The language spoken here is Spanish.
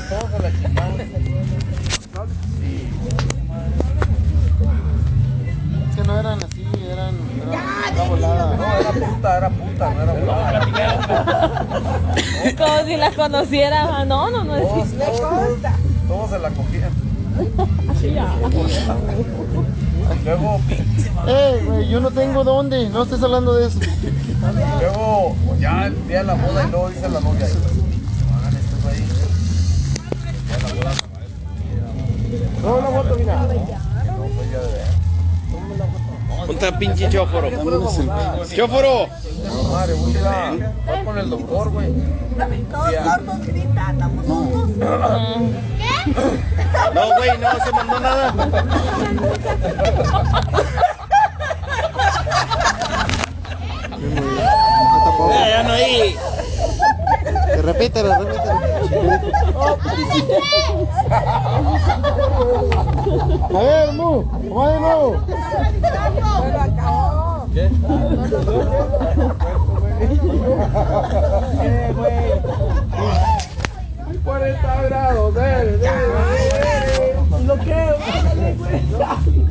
Todos a la chingada. Sí. Es que no eran así, eran una volada. No, era puta, no era volada. Como si las conociera. No, Todos se la cogían. Luego, Güey, yo no tengo dónde, no estés hablando de eso. luego ya el día de la boda y luego dice la novia. Hagan esto ahí. El día de la boda. No, la foto, mira. No, soy ya de ver. Ponte pinche chóforo. ¡Chóforo! No, madre, voy a ir con el doctor, güey. Todos gritan, estamos todos. No, güey, no se mandó nada. Ya no hay. Repítelo. A ver, Mu, vamos de nuevo. Pero acabó. ¿Qué? Güey. 40 grados, Lo que, güey.